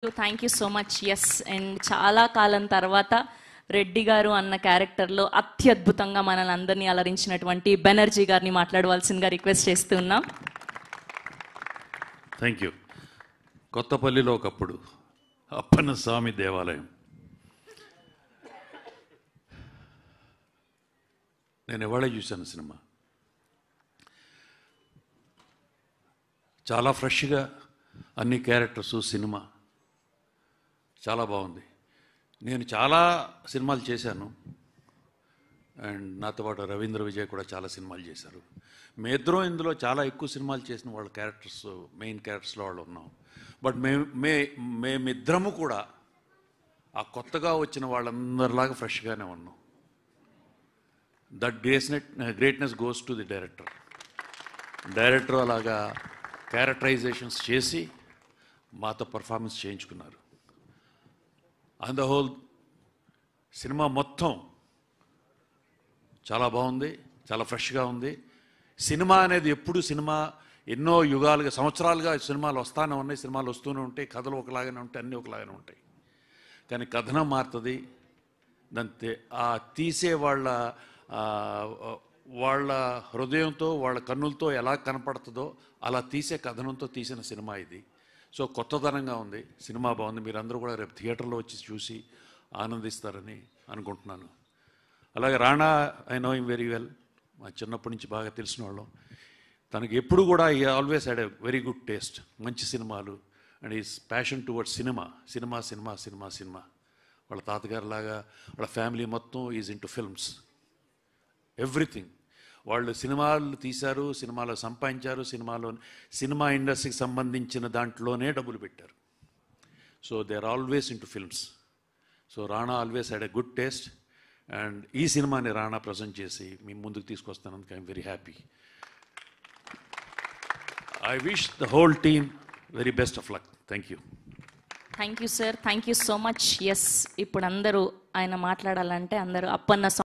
Thank you so much. Yes, and చాలా కాలం తర్వాత రెడ్డి గారు అన్న క్యారెక్టర్లో అత్యద్భుతంగా మనల్ని అందరినీ అలరించినటువంటి బెనర్జీ గారిని మాట్లాడవలసిందిగా రిక్వెస్ట్ చేస్తున్నాం. Thank you. కొత్తపల్లిలో ఒకప్పుడు అప్పన్న స్వామి దేవాలయం. నేను ఇవాళ చూశాను సినిమా. చాలా ఫ్రెష్గా అన్ని క్యారెక్టర్స్, సినిమా చాలా బాగుంది. నేను చాలా సినిమాలు చేశాను, అండ్ నాతో పాటు రవీంద్ర విజయ్ కూడా చాలా సినిమాలు చేశారు. మేమిద్దరం ఇందులో చాలా ఎక్కువ సినిమాలు చేసిన వాళ్ళ క్యారెక్టర్స్, మెయిన్ క్యారెక్టర్స్లో వాళ్ళు ఉన్నాం. బట్ మేమిద్దరము కూడా ఆ కొత్తగా వచ్చిన వాళ్ళందరిలాగా ఫ్రెష్గానే ఉన్నాం. That greatness goes to the director. Director అలాగా క్యారెక్టరైజేషన్స్ చేసి మాతో పర్ఫార్మెన్స్ చేయించుకున్నారు. ఆన్ ద హోల్ సినిమా మొత్తం చాలా బాగుంది, చాలా ఫ్రెష్గా ఉంది. సినిమా అనేది ఎప్పుడు ఎన్నో యుగాలుగా, సంవత్సరాలుగా సినిమాలు వస్తూనే ఉన్నాయి, సినిమాలు వస్తూనే ఉంటాయి, కథలు ఒకలాగానే ఉంటాయి, అన్నీ ఒకలాగానే ఉంటాయి. కానీ కథనం మారుతుంది. దాంతే ఆ తీసే వాళ్ళ హృదయంతో, వాళ్ళ కన్నులతో ఎలా కనపడుతుందో అలా తీసే కథనంతో తీసిన సినిమా ఇది. సో కొత్తదనంగా ఉంది, సినిమా బాగుంది. మీరందరూ కూడా రేపు థియేటర్లో వచ్చి చూసి ఆనందిస్తారని అనుకుంటున్నాను. అలాగే Rana, I know him very well. మా చిన్నప్పటి నుంచి బాగా తెలిసిన వాళ్ళం. తనకి ఎప్పుడు కూడా ఈ always had a very good taste, మంచి సినిమాలు, and is passion towards cinema. వాళ్ళ తాతగారిలాగా వాళ్ళ ఫ్యామిలీ మొత్తం ఈజ్ ఇంటూ ఫిల్మ్స్, ఎవ్రీథింగ్. వాళ్ళు సినిమాలు తీశారు, సినిమాలో సంపాదించారు, సినిమా ఇండస్ట్రీకి సంబంధించిన దాంట్లోనే డబ్బులు పెట్టారు. So they are always into films. So Rana always had a good taste, and ఈ సినిమాని రాణా ప్రజెంట్ చేసి మీ ముందుకు తీసుకొస్తానందుకు I'm very happy. I wish the whole team very best of luck. Thank you. Thank you sir, thank you so much. Yes, ఇప్పుడు అందరూ ఆయన మాట్లాడాలంటే అందరూ అప్పన్న